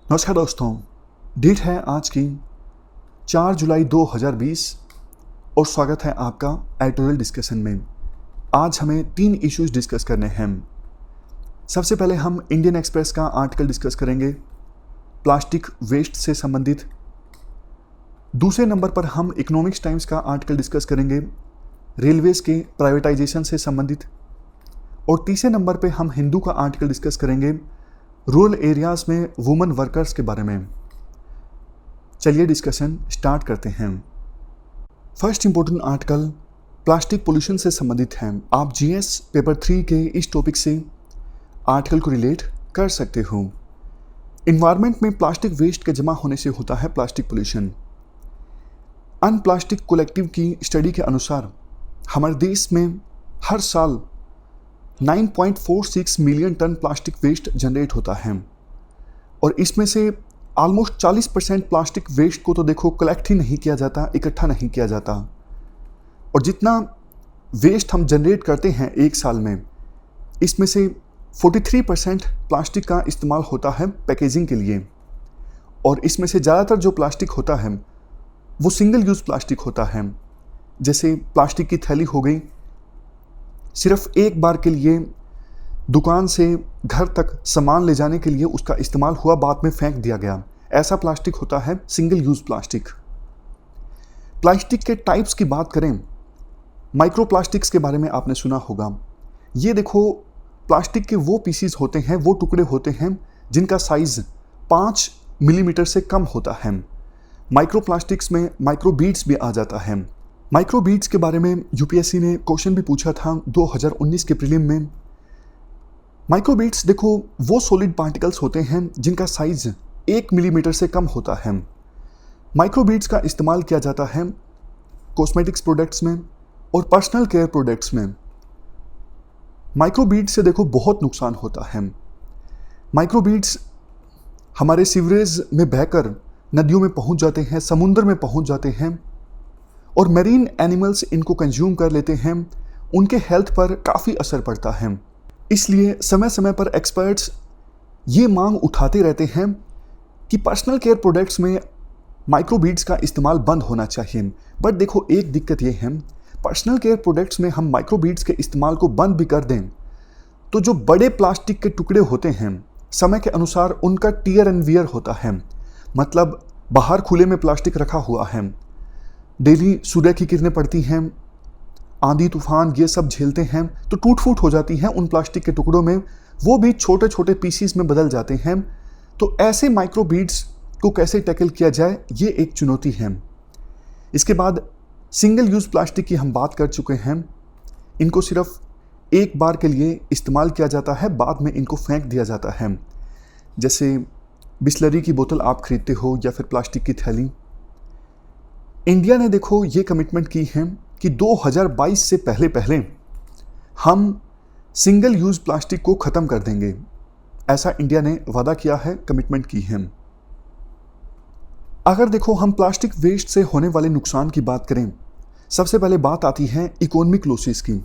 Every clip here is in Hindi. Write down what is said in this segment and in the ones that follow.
नमस्कार दोस्तों, डेट है आज की 4 जुलाई 2020 और स्वागत है आपका एडिटोरियल डिस्कशन में। आज हमें 3 इश्यूज डिस्कस करने हैं। सबसे पहले हम इंडियन एक्सप्रेस का आर्टिकल डिस्कस करेंगे प्लास्टिक वेस्ट से संबंधित। दूसरे नंबर पर हम इकोनॉमिक्स टाइम्स का आर्टिकल डिस्कस करेंगे रेलवेज के प्राइवेटाइजेशन से संबंधित। और तीसरे नंबर पर हम हिंदू का आर्टिकल डिस्कस करेंगे रूरल एरियाज में वुमेन वर्कर्स के बारे में। चलिए डिस्कशन स्टार्ट करते हैं। First important article plastic pollution से संबंधित है। आप जीएस पेपर 3 के इस टॉपिक से आर्टिकल को रिलेट कर सकते हो। इन्वायरमेंट में प्लास्टिक वेस्ट के जमा होने से होता है plastic pollution. Un plastic collective की स्टडी के अनुसार हमारे देश में हर साल 9.46 million ton plastic waste generate होता है और इसमें से ऑलमोस्ट 40% प्लास्टिक वेस्ट को तो देखो कलेक्ट ही नहीं किया जाता, इकट्ठा नहीं किया जाता। और जितना वेस्ट हम जनरेट करते हैं एक साल में, इसमें से 43% प्लास्टिक का इस्तेमाल होता है पैकेजिंग के लिए। और इसमें से ज़्यादातर जो प्लास्टिक होता है वो सिंगल यूज़ प्लास्टिक होता है। जैसे प्लास्टिक की थैली हो गई, सिर्फ एक बार के लिए दुकान से घर तक सामान ले जाने के लिए उसका इस्तेमाल हुआ, बाद में फेंक दिया गया, ऐसा प्लास्टिक होता है सिंगल यूज़ प्लास्टिक। प्लास्टिक के टाइप्स की बात करें, माइक्रो प्लास्टिक्स के बारे में आपने सुना होगा। ये देखो प्लास्टिक के वो पीसीज होते हैं, वो टुकड़े होते हैं जिनका साइज़ 5 मिलीमीटर से कम होता है। माइक्रो प्लास्टिक्स में माइक्रो बीड्स भी आ जाता है। माइक्रो बीड्स के बारे में यूपीएससी ने क्वेश्चन भी पूछा था 2019 के प्रीलिम में। माइक्रो बीड्स देखो वो सॉलिड पार्टिकल्स होते हैं जिनका साइज 1 मिलीमीटर से कम होता है। माइक्रो बीड्स का इस्तेमाल किया जाता है कॉस्मेटिक्स प्रोडक्ट्स में और पर्सनल केयर प्रोडक्ट्स में। माइक्रो बीड्स से देखो बहुत नुकसान होता है। माइक्रो बीड्स हमारे सीवरेज में बहकर नदियों में पहुंच जाते हैं, समुद्र में पहुंच जाते हैं और मैरीन एनिमल्स इनको कंज्यूम कर लेते हैं। उनके हेल्थ पर काफ़ी असर पड़ता है। इसलिए समय समय पर एक्सपर्ट्स ये मांग उठाते रहते हैं कि पर्सनल केयर प्रोडक्ट्स में माइक्रो बीड्स का इस्तेमाल बंद होना चाहिए। बट देखो एक दिक्कत ये है, पर्सनल केयर प्रोडक्ट्स में हम माइक्रो बीड्स के इस्तेमाल को बंद भी कर दें तो जो बड़े प्लास्टिक के टुकड़े होते हैं समय के अनुसार उनका टियर एंड वियर होता है। मतलब बाहर खुले में प्लास्टिक रखा हुआ है, डेली सूर्य की किरणें पड़ती हैं, आंधी तूफान ये सब झेलते हैं तो टूट फूट हो जाती हैं उन प्लास्टिक के टुकड़ों में, वो भी छोटे छोटे पीसीज में बदल जाते हैं। तो ऐसे माइक्रो बीड्स को कैसे टैकल किया जाए, ये एक चुनौती है। इसके बाद सिंगल यूज़ प्लास्टिक की हम बात कर चुके हैं। इनको सिर्फ एक बार के लिए इस्तेमाल किया जाता है, बाद में इनको फेंक दिया जाता है। जैसे बिस्लरी की बोतल आप खरीदते हो या फिर प्लास्टिक की थैली। इंडिया ने देखो ये कमिटमेंट की है कि 2022 से पहले हम सिंगल यूज़ प्लास्टिक को ख़त्म कर देंगे। ऐसा इंडिया ने वादा किया है, कमिटमेंट की है। अगर देखो हम प्लास्टिक वेस्ट से होने वाले नुकसान की बात करें, सबसे पहले बात आती है इकोनॉमिक लॉसेस की।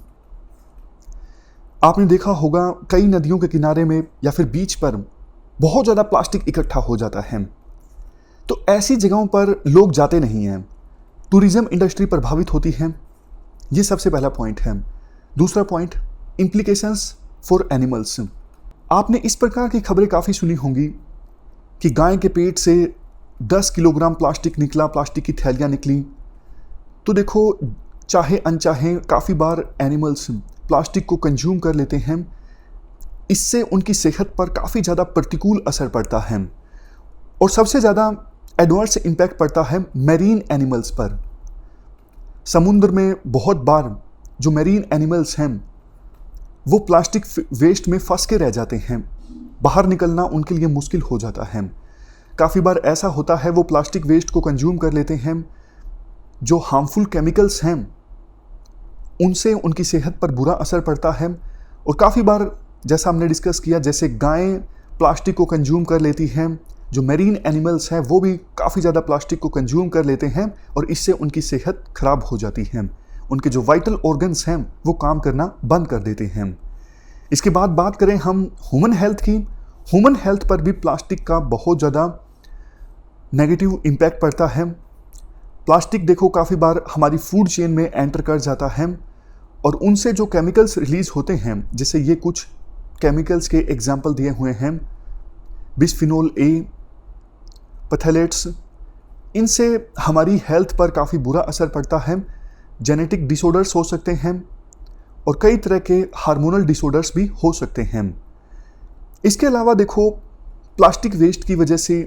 आपने देखा होगा कई नदियों के किनारे में या फिर बीच पर बहुत ज़्यादा प्लास्टिक इकट्ठा हो जाता है, तो ऐसी जगहों पर लोग जाते नहीं हैं, टूरिज्म इंडस्ट्री प्रभावित होती है। ये सबसे पहला पॉइंट है। दूसरा पॉइंट, इम्प्लीकेशंस फॉर एनिमल्स। आपने इस प्रकार की खबरें काफ़ी सुनी होंगी कि गाय के पेट से 10 किलोग्राम प्लास्टिक निकला, प्लास्टिक की थैलियाँ निकली। तो देखो चाहे अनचाहे काफ़ी बार एनिमल्स प्लास्टिक को कंज्यूम कर लेते हैं। इससे उनकी सेहत पर काफ़ी ज़्यादा प्रतिकूल असर पड़ता है और सबसे ज़्यादा एडवर्स इम्पैक्ट पड़ता है मैरीन एनिमल्स पर। समुद्र में बहुत बार जो मैरीन एनिमल्स हैं वो प्लास्टिक वेस्ट में फंस के रह जाते हैं, बाहर निकलना उनके लिए मुश्किल हो जाता है। काफ़ी बार ऐसा होता है वो प्लास्टिक वेस्ट को कंज्यूम कर लेते हैं, जो हार्मफुल केमिकल्स हैं उनसे उनकी सेहत पर बुरा असर पड़ता है। और काफ़ी बार जैसा हमने डिस्कस किया, जैसे गायें प्लास्टिक को कंज्यूम कर लेती हैं, जो मैरीन एनिमल्स हैं वो भी काफ़ी ज़्यादा प्लास्टिक को कंज्यूम कर लेते हैं और इससे उनकी सेहत खराब हो जाती है। उनके जो वाइटल ऑर्गन्स हैं वो काम करना बंद कर देते हैं। इसके बाद बात करें हम ह्यूमन हेल्थ की। ह्यूमन हेल्थ पर भी प्लास्टिक का बहुत ज़्यादा नेगेटिव इम्पैक्ट पड़ता है। प्लास्टिक देखो काफ़ी बार हमारी फूड चेन में एंटर कर जाता है और उनसे जो केमिकल्स रिलीज होते हैं, जैसे ये कुछ केमिकल्स के एग्जाम्पल दिए हुए हैं, बिस्फिनोल ए, पैथेलेट्स, इनसे हमारी हेल्थ पर काफ़ी बुरा असर पड़ता है। जेनेटिक डिसऑर्डर्स हो सकते हैं और कई तरह के हार्मोनल डिसऑर्डर्स भी हो सकते हैं। इसके अलावा देखो प्लास्टिक वेस्ट की वजह से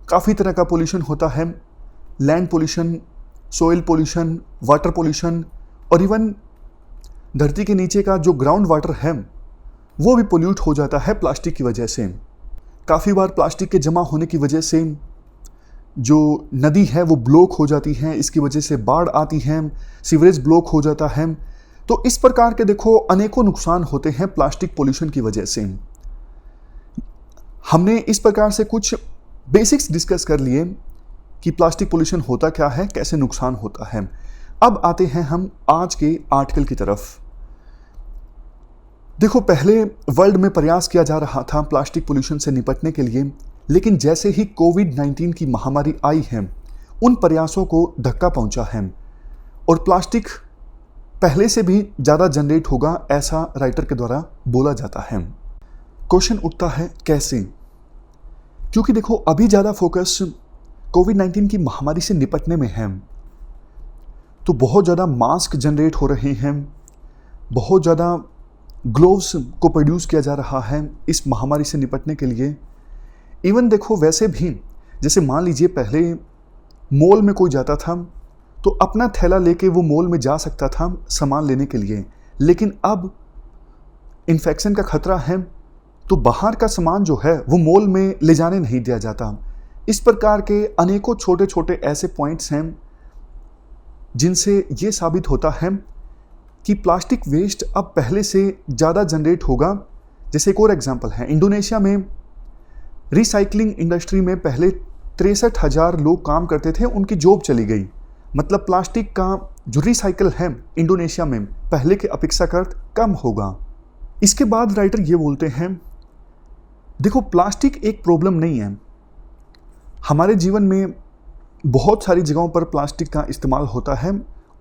काफ़ी तरह का पोल्यूशन होता है। Land pollution, soil pollution, water pollution और इवन धरती के नीचे का जो ग्राउंड वाटर है वो भी पोल्यूट हो जाता है प्लास्टिक की वजह से। काफ़ी बार प्लास्टिक के जमा होने की वजह से जो नदी है वो ब्लॉक हो जाती है, इसकी वजह से बाढ़ आती है, सीवरेज ब्लॉक हो जाता है। तो इस प्रकार के देखो अनेकों नुकसान होते हैं प्लास्टिक पोल्यूशन की वजह से। हमने इस प्रकार से कुछ बेसिक्स डिस्कस कर लिए कि प्लास्टिक पोल्यूशन होता क्या है, कैसे नुकसान होता है। अब आते हैं हम आज के आर्टिकल की तरफ। देखो पहले वर्ल्ड में प्रयास किया जा रहा था प्लास्टिक पोल्यूशन से निपटने के लिए, लेकिन जैसे ही कोविड-19 की महामारी आई है उन प्रयासों को धक्का पहुंचा है और प्लास्टिक पहले से भी ज़्यादा जनरेट होगा, ऐसा राइटर के द्वारा बोला जाता है। क्वेश्चन उठता है कैसे? क्योंकि देखो अभी ज़्यादा फोकस कोविड-19 की महामारी से निपटने में है, तो बहुत ज़्यादा मास्क जनरेट हो रहे हैं, बहुत ज़्यादा ग्लोव्स को प्रोड्यूस किया जा रहा है इस महामारी से निपटने के लिए। इवन देखो वैसे भी जैसे मान लीजिए पहले मॉल में कोई जाता था तो अपना थैला लेके वो मॉल में जा सकता था सामान लेने के लिए, लेकिन अब इन्फेक्शन का खतरा है तो बाहर का सामान जो है वो मॉल में ले जाने नहीं दिया जाता। इस प्रकार के अनेकों छोटे छोटे ऐसे पॉइंट्स हैं जिनसे ये साबित होता है कि प्लास्टिक वेस्ट अब पहले से ज़्यादा जनरेट होगा। जैसे एक और एग्जांपल है, इंडोनेशिया में रिसाइकलिंग इंडस्ट्री में पहले 63,000 लोग काम करते थे, उनकी जॉब चली गई। मतलब प्लास्टिक का जो रिसाइकल है इंडोनेशिया में पहले के अपेक्षाकृत कम होगा। इसके बाद राइटर ये बोलते हैं देखो प्लास्टिक एक प्रॉब्लम नहीं है, हमारे जीवन में बहुत सारी जगहों पर प्लास्टिक का इस्तेमाल होता है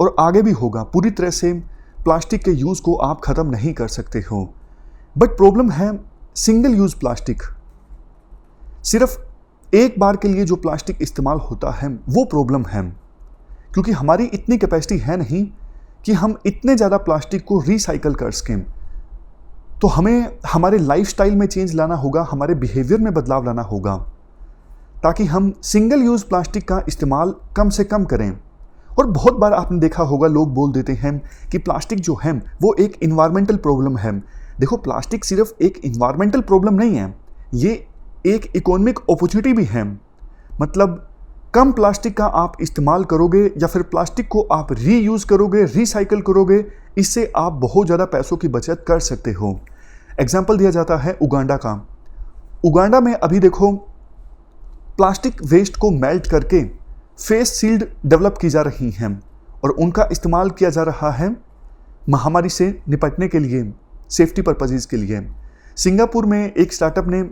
और आगे भी होगा। पूरी तरह से प्लास्टिक के यूज़ को आप ख़त्म नहीं कर सकते हो, बट प्रॉब्लम है सिंगल यूज़ प्लास्टिक। सिर्फ एक बार के लिए जो प्लास्टिक इस्तेमाल होता है वो प्रॉब्लम है, क्योंकि हमारी इतनी कैपेसिटी है नहीं कि हम इतने ज़्यादा प्लास्टिक को रिसाइकल कर सकें। तो हमें हमारे लाइफस्टाइल में चेंज लाना होगा, हमारे बिहेवियर में बदलाव लाना होगा ताकि हम सिंगल यूज़ प्लास्टिक का इस्तेमाल कम से कम करें। और बहुत बार आपने देखा होगा लोग बोल देते हैं कि प्लास्टिक जो है वो एक इन्वायरमेंटल प्रॉब्लम है। देखो प्लास्टिक सिर्फ एक इन्वायरमेंटल प्रॉब्लम नहीं है, ये एक इकोनॉमिक अपॉर्चुनिटी भी है। मतलब कम प्लास्टिक का आप इस्तेमाल करोगे या फिर प्लास्टिक को आप रीयूज़ करोगे, रिसाइकल करोगे, इससे आप बहुत ज़्यादा पैसों की बचत कर सकते हो। एग्जाम्पल दिया जाता है उगांडा का। उगांडा में अभी देखो प्लास्टिक वेस्ट को मेल्ट करके फेस शील्ड डेवलप की जा रही हैं और उनका इस्तेमाल किया जा रहा है महामारी से निपटने के लिए, सेफ्टी पर्पजेज़ के लिए। सिंगापुर में एक स्टार्टअप ने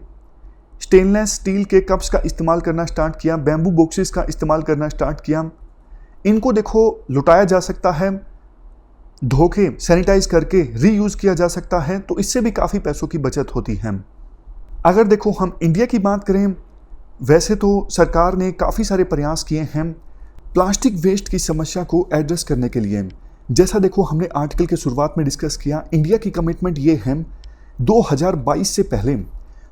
स्टेनलेस स्टील के कप्स का इस्तेमाल करना स्टार्ट किया, बैम्बू बॉक्सेस का इस्तेमाल करना स्टार्ट किया। इनको देखो लुटाया जा सकता है, धोके सैनिटाइज करके रीयूज़ किया जा सकता है, तो इससे भी काफ़ी पैसों की बचत होती है। अगर देखो हम इंडिया की बात करें, वैसे तो सरकार ने काफ़ी सारे प्रयास किए हैं प्लास्टिक वेस्ट की समस्या को एड्रेस करने के लिए। जैसा देखो हमने आर्टिकल के शुरुआत में डिस्कस किया, इंडिया की कमिटमेंट ये है 2022 से पहले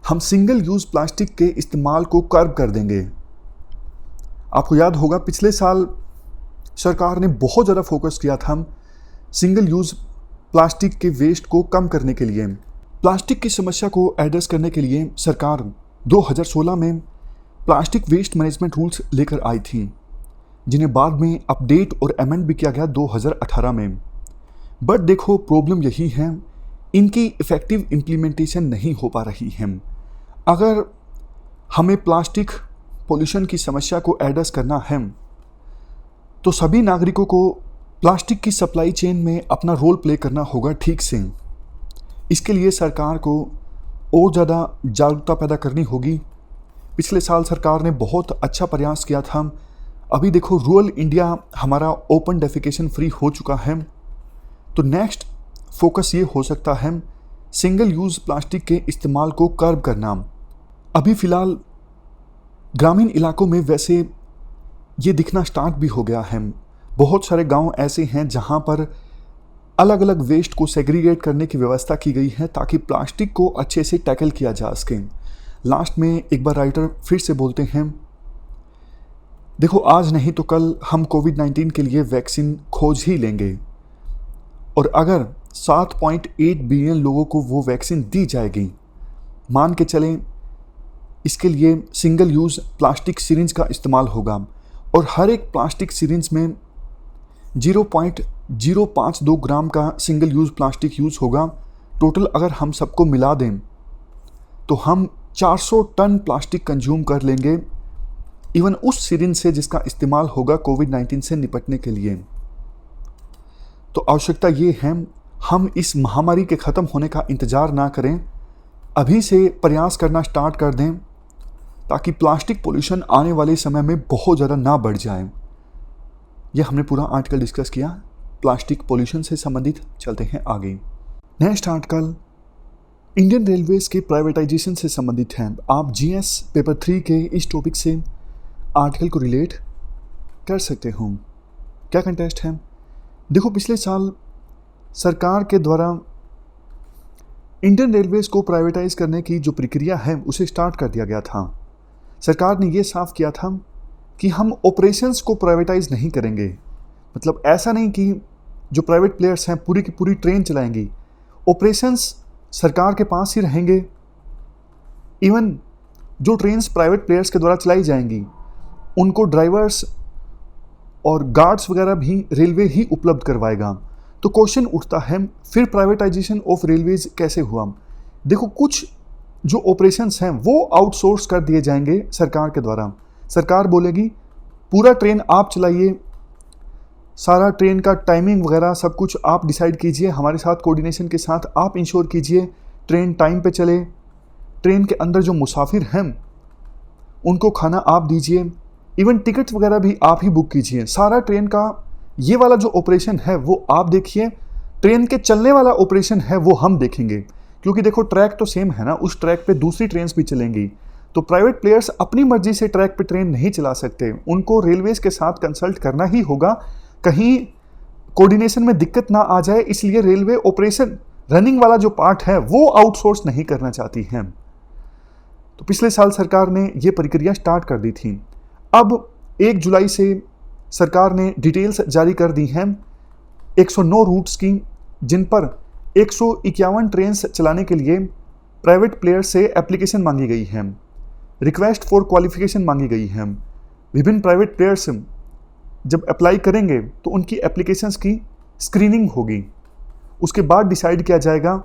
हम सिंगल यूज़ प्लास्टिक के इस्तेमाल को कर्ब कर देंगे। आपको याद होगा पिछले साल सरकार ने बहुत ज़्यादा फोकस किया था सिंगल यूज़ प्लास्टिक के वेस्ट को कम करने के लिए। प्लास्टिक की समस्या को एड्रेस करने के लिए सरकार 2016 में प्लास्टिक वेस्ट मैनेजमेंट रूल्स लेकर आई थी, जिन्हें बाद में अपडेट और अमेंड भी किया गया 2018 में। बट देखो प्रॉब्लम यही है, इनकी इफ़ेक्टिव इम्प्लीमेंटेशन नहीं हो पा रही है। अगर हमें प्लास्टिक पोल्यूशन की समस्या को एड्रेस करना है तो सभी नागरिकों को प्लास्टिक की सप्लाई चेन में अपना रोल प्ले करना होगा ठीक से। इसके लिए सरकार को और ज़्यादा जागरूकता पैदा करनी होगी। पिछले साल सरकार ने बहुत अच्छा प्रयास किया था। अभी देखो रूरल इंडिया हमारा ओपन डेफिकेशन फ्री हो चुका है, तो नेक्स्ट फोकस ये हो सकता है सिंगल यूज़ प्लास्टिक के इस्तेमाल को कर्ब करना। अभी फ़िलहाल ग्रामीण इलाकों में वैसे ये दिखना स्टार्ट भी हो गया है। बहुत सारे गांव ऐसे हैं जहां पर अलग अलग वेस्ट को सेग्रीगेट करने की व्यवस्था की गई है ताकि प्लास्टिक को अच्छे से टैकल किया जा सके। लास्ट में एक बार राइटर फिर से बोलते हैं, देखो आज नहीं तो कल हम कोविड-19 के लिए वैक्सीन खोज ही लेंगे, और अगर 7.8 बिलियन लोगों को वो वैक्सीन दी जाएगी, मान के चलें इसके लिए सिंगल यूज़ प्लास्टिक सिरिंज का इस्तेमाल होगा और हर एक प्लास्टिक सिरिंज में 0.052 ग्राम का सिंगल यूज़ प्लास्टिक यूज़ होगा। टोटल अगर हम सबको मिला दें तो हम 400 टन प्लास्टिक कंज्यूम कर लेंगे, इवन उस सिरिंज से जिसका इस्तेमाल होगा कोविड-19 से निपटने के लिए। तो आवश्यकता ये है हम इस महामारी के ख़त्म होने का इंतज़ार ना करें, अभी से प्रयास करना स्टार्ट कर दें ताकि प्लास्टिक पोल्यूशन आने वाले समय में बहुत ज़्यादा ना बढ़ जाए। यह हमने पूरा आर्टिकल डिस्कस किया प्लास्टिक पोल्यूशन से संबंधित। चलते हैं आगे। नेक्स्ट आर्टिकल इंडियन रेलवेज के प्राइवेटाइजेशन से संबंधित है। आप जीएस पेपर 3 के इस टॉपिक से आर्टिकल को रिलेट कर सकते हो। क्या कंटेस्ट है? देखो पिछले साल सरकार के द्वारा इंडियन रेलवेज को प्राइवेटाइज करने की जो प्रक्रिया है उसे स्टार्ट कर दिया गया था। सरकार ने ये साफ किया था कि हम ऑपरेशंस को प्राइवेटाइज नहीं करेंगे। मतलब ऐसा नहीं कि जो प्राइवेट प्लेयर्स हैं पूरी की पूरी ट्रेन चलाएंगी, ऑपरेशंस सरकार के पास ही रहेंगे। इवन जो ट्रेन्स प्राइवेट प्लेयर्स के द्वारा चलाई जाएंगी उनको ड्राइवर्स और गार्ड्स वगैरह भी रेलवे ही उपलब्ध करवाएगा। तो क्वेश्चन उठता है फिर प्राइवेटाइजेशन ऑफ रेलवेज कैसे हुआ? देखो कुछ जो ऑपरेशंस हैं वो आउटसोर्स कर दिए जाएंगे सरकार के द्वारा। सरकार बोलेगी पूरा ट्रेन आप चलाइए, सारा ट्रेन का टाइमिंग वगैरह सब कुछ आप डिसाइड कीजिए, हमारे साथ कोऑर्डिनेशन के साथ आप इंश्योर कीजिए ट्रेन टाइम पे चले। ट्रेन के अंदर जो मुसाफिर हैं उनको खाना आप दीजिए, इवन टिकट्स वगैरह भी आप ही बुक कीजिए। सारा ट्रेन का ये वाला जो ऑपरेशन है वो आप देखिए, ट्रेन के चलने वाला ऑपरेशन है वो हम देखेंगे, क्योंकि देखो ट्रैक तो सेम है ना, उस ट्रैक पे दूसरी ट्रेन्स भी चलेंगी। तो प्राइवेट प्लेयर्स अपनी मर्जी से ट्रैक पे ट्रेन नहीं चला सकते, उनको रेलवेज के साथ कंसल्ट करना ही होगा, कहीं कोऑर्डिनेशन में दिक्कत ना आ जाए। इसलिए रेलवे ऑपरेशन रनिंग वाला जो पार्ट है वो आउटसोर्स नहीं करना चाहती है। तो पिछले साल सरकार ने ये प्रक्रिया स्टार्ट कर दी थी। अब 1 जुलाई से सरकार ने डिटेल्स जारी कर दी हैं 109 रूट्स की, जिन पर 151 ट्रेन्स चलाने के लिए प्राइवेट प्लेयर से एप्लीकेशन मांगी गई है, रिक्वेस्ट फॉर क्वालिफिकेशन मांगी गई है। विभिन्न प्राइवेट प्लेयर्स जब अप्लाई करेंगे तो उनकी एप्लीकेशंस की स्क्रीनिंग होगी, उसके बाद डिसाइड किया जाएगा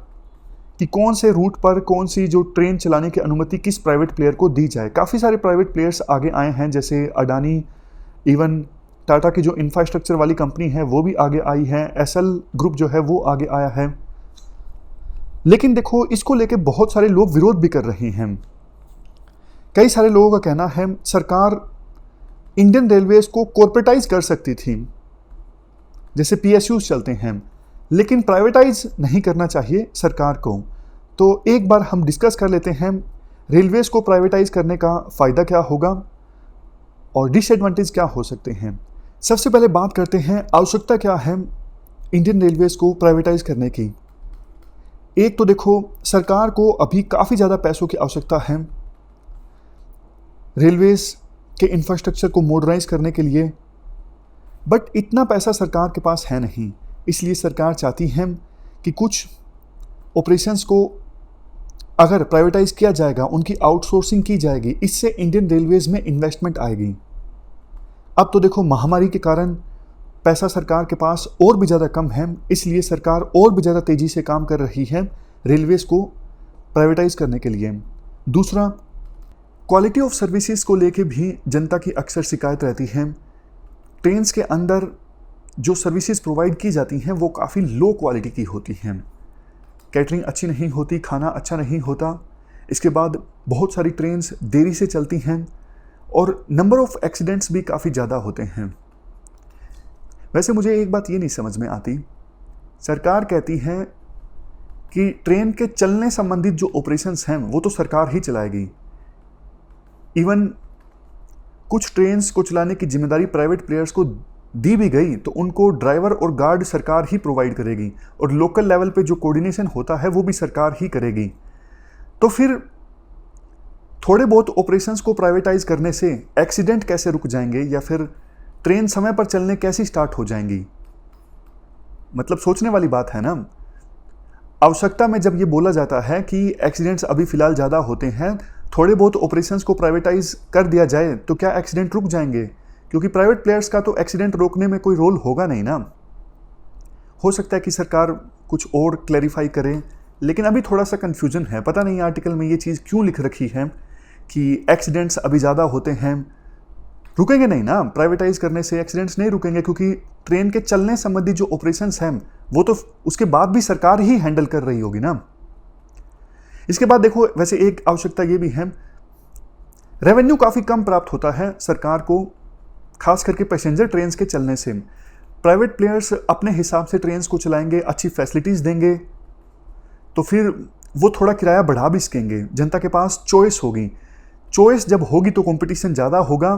कि कौन से रूट पर कौन सी जो ट्रेन चलाने की अनुमति किस प्राइवेट प्लेयर को दी जाए। काफ़ी सारे प्राइवेट प्लेयर्स आगे आए हैं, जैसे अडानी, इवन टाटा की जो इंफ्रास्ट्रक्चर वाली कंपनी है वो भी आगे आई है, एसएल ग्रुप जो है वो आगे आया है। लेकिन देखो इसको लेके बहुत सारे लोग विरोध भी कर रहे हैं। कई सारे लोगों का कहना है सरकार इंडियन रेलवेज को कॉर्पोरेटाइज कर सकती थी, जैसे पीएसयूज चलते हैं, लेकिन प्राइवेटाइज नहीं करना चाहिए सरकार को। तो एक बार हम डिस्कस कर लेते हैं रेलवेज को प्राइवेटाइज करने का फ़ायदा क्या होगा और डिसएडवांटेज क्या हो सकते हैं। सबसे पहले बात करते हैं आवश्यकता क्या है इंडियन रेलवेज को प्राइवेटाइज करने की। एक तो देखो सरकार को अभी काफ़ी ज़्यादा पैसों की आवश्यकता है रेलवेज के इंफ्रास्ट्रक्चर को मॉडर्नाइज करने के लिए, बट इतना पैसा सरकार के पास है नहीं। इसलिए सरकार चाहती है कि कुछ ऑपरेशंस को अगर प्राइवेटाइज किया जाएगा, उनकी आउटसोर्सिंग की जाएगी, इससे इंडियन रेलवेज में इन्वेस्टमेंट आएगी। अब तो देखो महामारी के कारण पैसा सरकार के पास और भी ज़्यादा कम है, इसलिए सरकार और भी ज़्यादा तेज़ी से काम कर रही है रेलवेज को प्राइवेटाइज करने के लिए। दूसरा, क्वालिटी ऑफ सर्विसेज को लेके भी जनता की अक्सर शिकायत रहती है। ट्रेन्स के अंदर जो सर्विसेज प्रोवाइड की जाती हैं वो काफ़ी लो क्वालिटी की होती हैं, कैटरिंग अच्छी नहीं होती, खाना अच्छा नहीं होता, इसके बाद बहुत सारी ट्रेन्स देरी से चलती हैं और नंबर ऑफ एक्सीडेंट्स भी काफ़ी ज़्यादा होते हैं। वैसे मुझे एक बात ये नहीं समझ में आती, सरकार कहती है कि ट्रेन के चलने संबंधित जो ऑपरेशंस हैं वो तो सरकार ही चलाएगी। इवन कुछ ट्रेन्स को चलाने की जिम्मेदारी प्राइवेट प्लेयर्स को दी भी गई तो उनको ड्राइवर और गार्ड सरकार ही प्रोवाइड करेगी और लोकल लेवल पे जो कोऑर्डिनेशन होता है वो भी सरकार ही करेगी। तो फिर थोड़े बहुत ऑपरेशंस को प्राइवेटाइज करने से एक्सीडेंट कैसे रुक जाएंगे या फिर ट्रेन समय पर चलने कैसी स्टार्ट हो जाएंगी? मतलब सोचने वाली बात है ना। आवश्यकता में जब ये बोला जाता है कि एक्सीडेंट्स अभी फिलहाल ज़्यादा होते हैं, थोड़े बहुत ऑपरेशंस को प्राइवेटाइज कर दिया जाए तो क्या एक्सीडेंट रुक जाएंगे? क्योंकि प्राइवेट प्लेयर्स का तो एक्सीडेंट रोकने में कोई रोल होगा नहीं ना। हो सकता है कि सरकार कुछ और क्लैरिफाई करे, लेकिन अभी थोड़ा सा कन्फ्यूजन है। पता नहीं आर्टिकल में ये चीज़ क्यों लिख रखी है कि एक्सीडेंट्स अभी ज़्यादा होते हैं। रुकेंगे नहीं ना, प्राइवेटाइज करने से एक्सीडेंट्स नहीं रुकेंगे, क्योंकि ट्रेन के चलने संबंधी जो ऑपरेशंस हैं वो तो उसके बाद भी सरकार ही हैंडल कर रही होगी ना। इसके बाद देखो, वैसे एक आवश्यकता ये भी है, रेवेन्यू काफ़ी कम प्राप्त होता है सरकार को, खास करके पैसेंजर ट्रेन्स के चलने से। प्राइवेट प्लेयर्स अपने हिसाब से ट्रेन्स को चलाएंगे, अच्छी फैसिलिटीज़ देंगे, तो फिर वो थोड़ा किराया बढ़ा भी सकेंगे। जनता के पास चॉइस होगी, चॉइस जब होगी तो कंपटीशन ज़्यादा होगा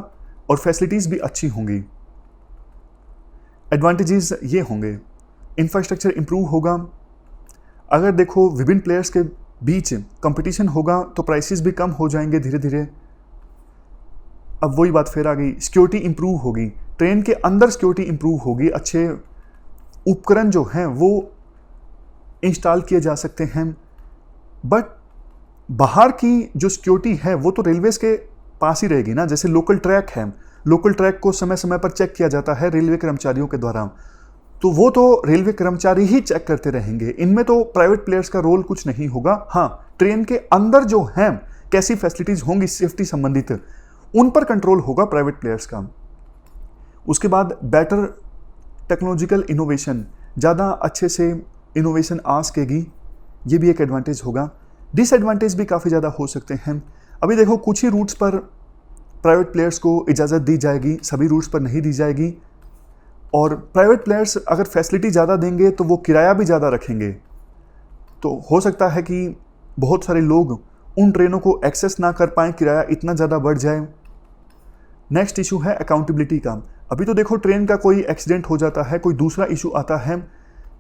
और फैसिलिटीज़ भी अच्छी होंगी। एडवांटेजेस ये होंगे, इंफ्रास्ट्रक्चर इंप्रूव होगा। अगर देखो विभिन्न प्लेयर्स के बीच कंपटीशन होगा तो प्राइसेस भी कम हो जाएंगे धीरे धीरे। अब वही बात फिर आ गई, सिक्योरिटी इंप्रूव होगी, ट्रेन के अंदर सिक्योरिटी इंप्रूव होगी, अच्छे उपकरण जो हैं वो इंस्टॉल किए जा सकते हैं। बट बाहर की जो सिक्योरिटी है वो तो रेलवेज के पास ही रहेगी ना। जैसे लोकल ट्रैक है, लोकल ट्रैक को समय समय पर चेक किया जाता है रेलवे कर्मचारियों के द्वारा, तो वो तो रेलवे कर्मचारी ही चेक करते रहेंगे। इनमें तो प्राइवेट प्लेयर्स का रोल कुछ नहीं होगा। हाँ, ट्रेन के अंदर जो हैं कैसी फैसिलिटीज़ होंगी सेफ्टी संबंधित, उन पर कंट्रोल होगा प्राइवेट प्लेयर्स का। उसके बाद बेटर टेक्नोलॉजिकल इनोवेशन, ज़्यादा अच्छे से इनोवेशन आ सकेगी, ये भी एक एडवांटेज होगा। डिसएडवांटेज भी काफ़ी ज़्यादा हो सकते हैं। अभी देखो, कुछ ही रूट्स पर प्राइवेट प्लेयर्स को इजाज़त दी जाएगी, सभी रूट्स पर नहीं दी जाएगी। और प्राइवेट प्लेयर्स अगर फैसिलिटी ज़्यादा देंगे तो वो किराया भी ज़्यादा रखेंगे, तो हो सकता है कि बहुत सारे लोग उन ट्रेनों को एक्सेस ना कर पाएँ, किराया इतना ज़्यादा बढ़ जाए। नेक्स्ट इशू है अकाउंटेबिलिटी का। अभी तो देखो, ट्रेन का कोई एक्सीडेंट हो जाता है, कोई दूसरा इशू आता है,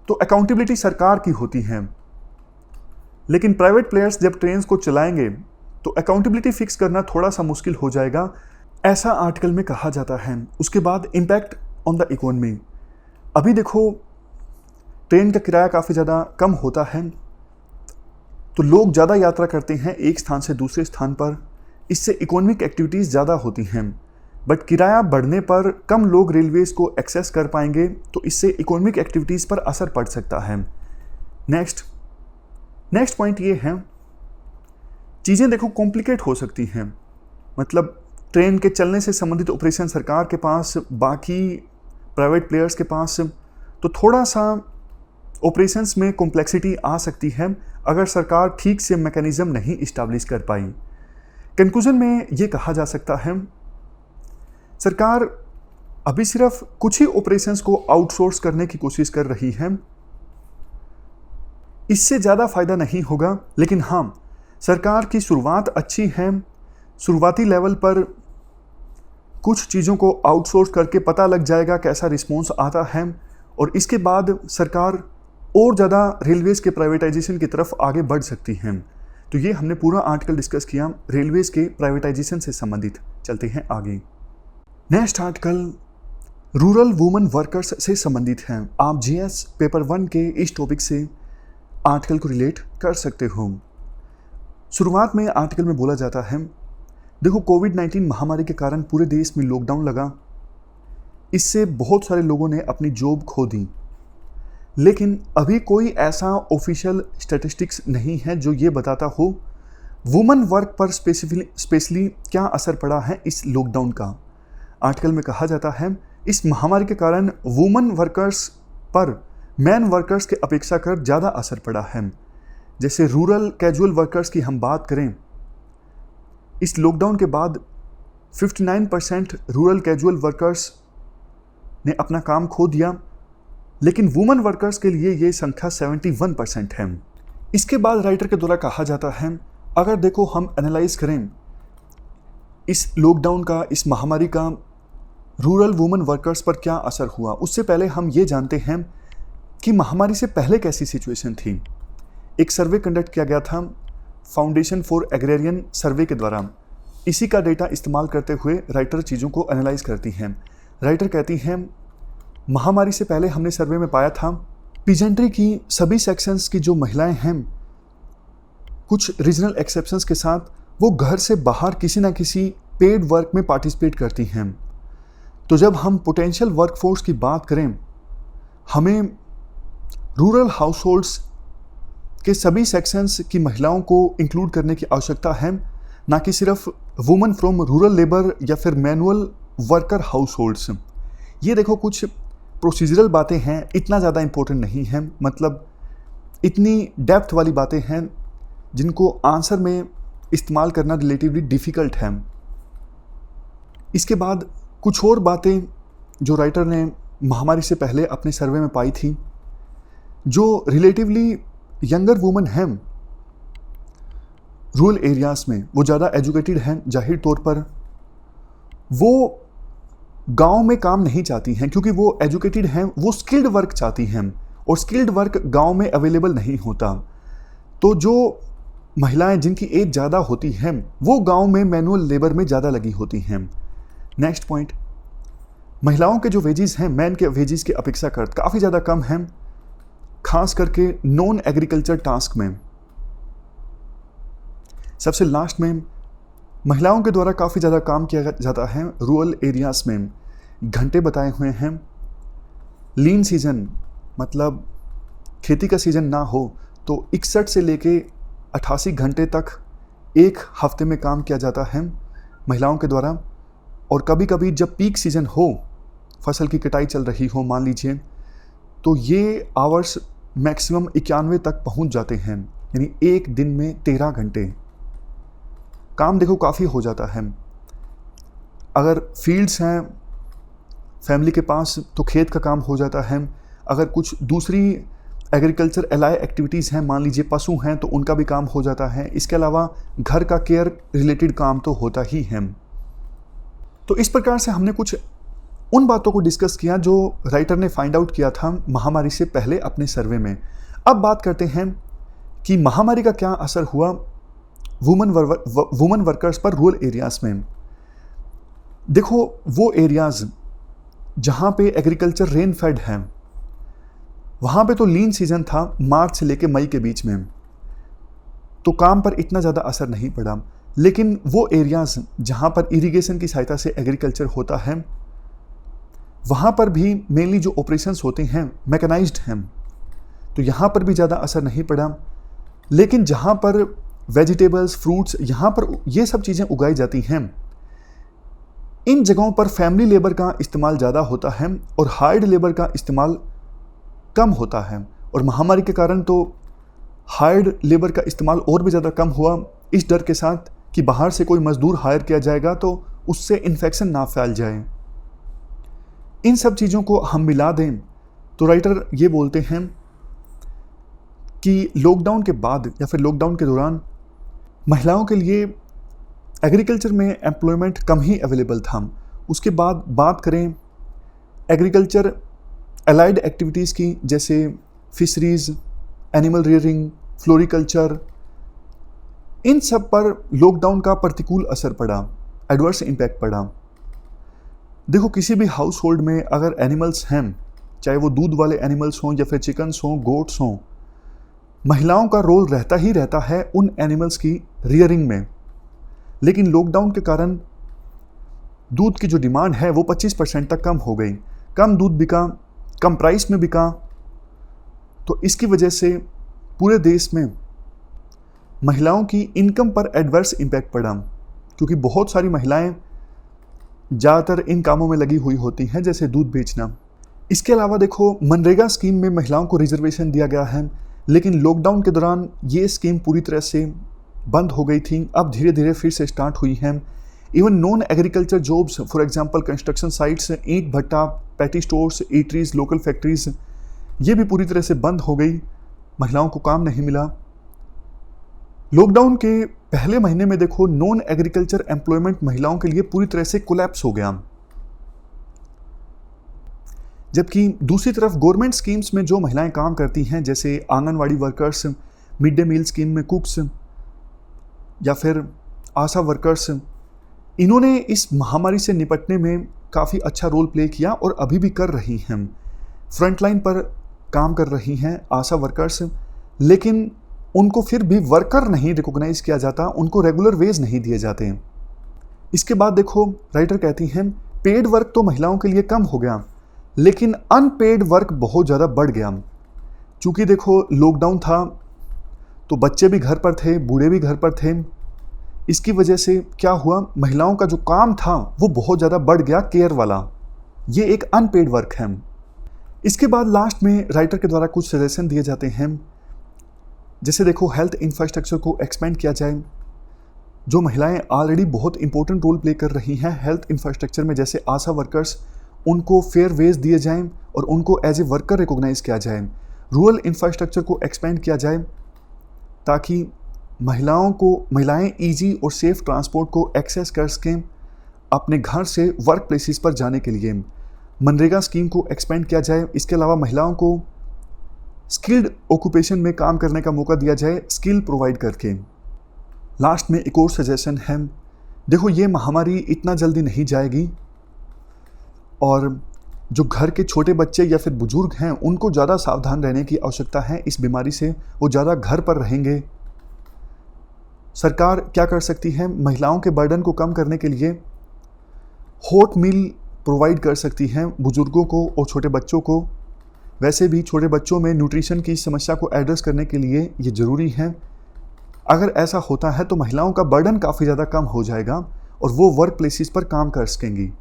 तो अकाउंटेबिलिटी सरकार की होती है। लेकिन प्राइवेट प्लेयर्स जब ट्रेन को चलाएंगे तो अकाउंटेबिलिटी फिक्स करना थोड़ा सा मुश्किल हो जाएगा, ऐसा आर्टिकल में कहा जाता है। उसके बाद इम्पैक्ट ऑन द इकोनॉमी। अभी देखो, ट्रेन का किराया काफ़ी ज़्यादा कम होता है, तो लोग ज़्यादा यात्रा करते हैं एक स्थान से दूसरे स्थान पर, इससे इकोनॉमिक एक्टिविटीज़ ज़्यादा होती हैं। बट किराया बढ़ने पर कम लोग रेलवेज़ को एक्सेस कर पाएंगे, तो इससे इकोनॉमिक एक्टिविटीज़ पर असर पड़ सकता है। नेक्स्ट पॉइंट ये है, चीज़ें देखो कॉम्प्लिकेट हो सकती हैं। मतलब ट्रेन के चलने से संबंधित ऑपरेशन सरकार के पास, बाकी प्राइवेट प्लेयर्स के पास, तो थोड़ा सा ऑपरेशंस में कॉम्प्लेक्सिटी आ सकती है अगर सरकार ठीक से मैकेनिज्म नहीं इस्टेब्लिश कर पाई। कंक्लूजन में ये कहा जा सकता है, सरकार अभी सिर्फ कुछ ही ऑपरेशंस को आउटसोर्स करने की कोशिश कर रही है, इससे ज़्यादा फायदा नहीं होगा। लेकिन हाँ, सरकार की शुरुआत अच्छी है, शुरुआती लेवल पर कुछ चीज़ों को आउटसोर्स करके पता लग जाएगा कैसा रिस्पॉन्स आता है, और इसके बाद सरकार और ज़्यादा रेलवेज़ के प्राइवेटाइजेशन की तरफ आगे बढ़ सकती हैं। तो ये हमने पूरा आर्टिकल डिस्कस किया रेलवेज़ के प्राइवेटाइजेशन से संबंधित। चलते हैं आगे। Next article rural women workers से संबंधित है। आप जीएस पेपर 1 के इस टॉपिक से आर्टिकल को रिलेट कर सकते हो। शुरुआत में आर्टिकल में बोला जाता है, देखो कोविड-19 महामारी के कारण पूरे देश में लॉकडाउन लगा, इससे बहुत सारे लोगों ने अपनी जॉब खो दी। लेकिन अभी कोई ऐसा ऑफिशियल स्टैटिस्टिक्स नहीं है जो ये बताता हो वुमेन वर्क पर स्पेशली क्या असर पड़ा है इस लॉकडाउन का। आर्टिकल में कहा जाता है, इस महामारी के कारण वुमेन वर्कर्स पर मैन वर्कर्स के अपेक्षा कर ज़्यादा असर पड़ा है। जैसे रूरल कैजुअल वर्कर्स की हम बात करें इस लॉकडाउन के बाद 59% रूरल कैजुअल वर्कर्स ने अपना काम खो दिया, लेकिन वुमेन वर्कर्स के लिए ये संख्या 71% है। इसके बाद राइटर के द्वारा कहा जाता है, अगर देखो हम एनालाइज करें इस लॉकडाउन का, इस महामारी का रूरल वुमेन वर्कर्स पर क्या असर हुआ, उससे पहले हम ये जानते हैं कि महामारी से पहले कैसी सिचुएशन थी। एक सर्वे कंडक्ट किया गया था फाउंडेशन फॉर एग्रेरियन सर्वे के द्वारा। इसी का डेटा इस्तेमाल करते हुए राइटर चीज़ों को एनालाइज करती हैं। राइटर कहती हैं, महामारी से पहले हमने सर्वे में पाया था पीजेंट्री की सभी सेक्शंस की जो महिलाएं हैं, कुछ रीजनल एक्सेप्शंस के साथ, वो घर से बाहर किसी ना किसी पेड वर्क में पार्टिसिपेट करती हैं। तो जब हम पोटेंशियल वर्कफोर्स की बात करें, हमें रूरल हाउसहोल्ड्स के सभी सेक्शंस की महिलाओं को इंक्लूड करने की आवश्यकता है, ना कि सिर्फ वुमेन फ्रॉम रूरल लेबर या फिर मैनुअल वर्कर हाउसहोल्ड्स। ये देखो कुछ प्रोसीजरल बातें हैं, इतना ज़्यादा इंपॉर्टेंट नहीं है, मतलब इतनी डेप्थ वाली बातें हैं जिनको आंसर में इस्तेमाल करना रिलेटिवली डिफ़िकल्ट है। इसके बाद कुछ और बातें जो राइटर ने महामारी से पहले अपने सर्वे में पाई थी, जो रिलेटिवली यंगर वुमेन हैं रूरल एरियाज़ में, वो ज़्यादा एजुकेटेड हैं, जाहिर तौर पर वो गांव में काम नहीं चाहती हैं, क्योंकि वो एजुकेटेड हैं, वो स्किल्ड वर्क चाहती हैं और स्किल्ड वर्क गांव में अवेलेबल नहीं होता। तो जो महिलाएं जिनकी एज ज़्यादा होती हैं, वो गांव में मैनुअल लेबर में ज़्यादा लगी होती हैं। नेक्स्ट पॉइंट, महिलाओं के जो वेजेस हैं मैन के वेजेस की अपेक्षाकृत काफ़ी ज़्यादा कम हैं, खास करके नॉन एग्रीकल्चर टास्क में। सबसे लास्ट में, महिलाओं के द्वारा काफ़ी ज़्यादा काम किया जाता है रूरल एरियाज़ में। घंटे बताए हुए हैं। लीन सीज़न मतलब खेती का सीज़न ना हो तो 61 से लेके 88 घंटे तक एक हफ्ते में काम किया जाता है महिलाओं के द्वारा। और कभी कभी जब पीक सीज़न हो, फसल की कटाई चल रही हो मान लीजिए, तो ये आवर्स मैक्सिमम 91 तक पहुंच जाते हैं, यानी एक दिन में 13 घंटे काम देखो काफ़ी हो जाता है। अगर फील्ड्स हैं फैमिली के पास तो खेत का काम हो जाता है। अगर कुछ दूसरी एग्रीकल्चर एलाय एक्टिविटीज़ हैं, मान लीजिए पशु हैं, तो उनका भी काम हो जाता है। इसके अलावा घर का केयर रिलेटेड काम तो होता ही है। तो इस प्रकार से हमने कुछ उन बातों को डिस्कस किया जो राइटर ने फाइंड आउट किया था महामारी से पहले अपने सर्वे में। अब बात करते हैं कि महामारी का क्या असर हुआ वुमेन वर्कर्स पर रूरल एरियाज़ में। देखो, वो एरियाज़ जहाँ पे एग्रीकल्चर रेन फेड है, वहाँ पे तो लीन सीज़न था मार्च से लेके मई के बीच में, तो काम पर इतना ज़्यादा असर नहीं पड़ा। लेकिन वो एरियाज़ जहाँ पर इरिगेशन की सहायता से एग्रीकल्चर होता है, वहाँ पर भी मेनली जो ऑपरेशंस होते हैं मैकेनाइज्ड हैं, तो यहाँ पर भी ज़्यादा असर नहीं पड़ा। लेकिन जहाँ पर वेजिटेबल्स, फ्रूट्स, यहाँ पर ये सब चीज़ें उगाई जाती हैं, इन जगहों पर फैमिली लेबर का इस्तेमाल ज़्यादा होता है और हायर्ड लेबर का इस्तेमाल कम होता है। और महामारी के कारण तो हायर्ड लेबर का इस्तेमाल और भी ज़्यादा कम हुआ, इस डर के साथ कि बाहर से कोई मज़दूर हायर किया जाएगा तो उससे इन्फेक्शन ना फैल जाए। इन सब चीज़ों को हम मिला दें तो राइटर ये बोलते हैं कि लॉकडाउन के बाद या फिर लॉकडाउन के दौरान महिलाओं के लिए एग्रीकल्चर में एम्प्लॉयमेंट कम ही अवेलेबल था। उसके बाद बात करें एग्रीकल्चर एलाइड एक्टिविटीज़ की, जैसे फिशरीज़, एनिमल रियरिंग, फ्लोरिकल्चर, इन सब पर लॉकडाउन का प्रतिकूल असर पड़ा, एडवर्स इम्पैक्ट पड़ा। देखो, किसी भी हाउस होल्ड में अगर एनिमल्स हैं, चाहे वो दूध वाले एनिमल्स हों या फिर चिकन्स हों, गोट्स हों, महिलाओं का रोल रहता ही रहता है उन एनिमल्स की रियरिंग में। लेकिन लॉकडाउन के कारण दूध की जो डिमांड है वो 25% तक कम हो गई। कम दूध बिका, कम प्राइस में बिका, तो इसकी वजह से पूरे देश में महिलाओं की इनकम पर एडवर्स इम्पैक्ट पड़ा, क्योंकि बहुत सारी महिलाएं ज़्यादातर इन कामों में लगी हुई होती हैं, जैसे दूध बेचना। इसके अलावा देखो, मनरेगा स्कीम में महिलाओं को रिजर्वेशन दिया गया है, लेकिन लॉकडाउन के दौरान ये स्कीम पूरी तरह से बंद हो गई थी, अब धीरे धीरे फिर से स्टार्ट हुई हैं। Even non agriculture jobs, for example construction sites, ईंट भट्टा, petty stores, eateries, local factories, ये भी पूरी तरह से बंद हो गई, महिलाओं को काम नहीं मिला। लॉकडाउन के पहले महीने में देखो नॉन एग्रीकल्चर एम्प्लॉयमेंट महिलाओं के लिए पूरी तरह से कोलैप्स हो गया, जबकि दूसरी तरफ गवर्नमेंट स्कीम्स में जो महिलाएं काम करती हैं, जैसे anganwadi workers, mid day meal scheme में कुक्स या फिर आशा वर्कर्स, इन्होंने इस महामारी से निपटने में काफ़ी अच्छा रोल प्ले किया और अभी भी कर रही हैं। फ्रंटलाइन पर काम कर रही हैं आशा वर्कर्स, लेकिन उनको फिर भी वर्कर नहीं रिकॉग्नाइज किया जाता, उनको रेगुलर वेज नहीं दिए जाते। इसके बाद देखो राइटर कहती हैं पेड वर्क तो महिलाओं के लिए कम हो गया, लेकिन अनपेड वर्क बहुत ज़्यादा बढ़ गया। चूँकि देखो लॉकडाउन था तो बच्चे भी घर पर थे, बूढ़े भी घर पर थे, इसकी वजह से क्या हुआ, महिलाओं का जो काम था वो बहुत ज़्यादा बढ़ गया, केयर वाला। ये एक अनपेड वर्क है। इसके बाद लास्ट में राइटर के द्वारा कुछ सजेशन दिए जाते हैं, जैसे देखो हेल्थ इंफ्रास्ट्रक्चर को एक्सपेंड किया जाए। जो महिलाएं ऑलरेडी बहुत इंपॉर्टेंट रोल प्ले कर रही हैं हेल्थ इंफ्रास्ट्रक्चर में, जैसे आशा वर्कर्स, उनको फेयर वेज दिए जाएं और उनको एज ए वर्कर रिकॉग्नाइज किया जाए। रूरल इंफ्रास्ट्रक्चर को एक्सपेंड किया जाए ताकि महिलाएं ईजी और सेफ ट्रांसपोर्ट को एक्सेस कर सकें अपने घर से वर्क प्लेसेस पर जाने के लिए। मनरेगा स्कीम को एक्सपेंड किया जाए। इसके अलावा महिलाओं को स्किल्ड ऑक्यूपेशन में काम करने का मौका दिया जाए, स्किल प्रोवाइड करके। लास्ट में एक और सजेशन है, देखो ये महामारी इतना जल्दी नहीं जाएगी और जो घर के छोटे बच्चे या फिर बुजुर्ग हैं उनको ज़्यादा सावधान रहने की आवश्यकता है इस बीमारी से, वो ज़्यादा घर पर रहेंगे। सरकार क्या कर सकती है, महिलाओं के बर्डन को कम करने के लिए हॉट मील प्रोवाइड कर सकती हैं बुजुर्गों को और छोटे बच्चों को। वैसे भी छोटे बच्चों में न्यूट्रिशन की समस्या को एड्रेस करने के लिए ये ज़रूरी है। अगर ऐसा होता है तो महिलाओं का बर्डन काफ़ी ज़्यादा कम हो जाएगा और वो वर्क प्लेसेस पर काम कर सकेंगी।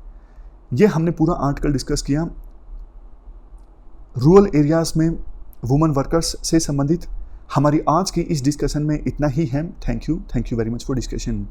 ये हमने पूरा आर्टिकल डिस्कस किया रूरल एरियाज़ में वुमेन वर्कर्स से संबंधित। हमारी आज की इस डिस्कशन में इतना ही है। Thank you very much for discussion.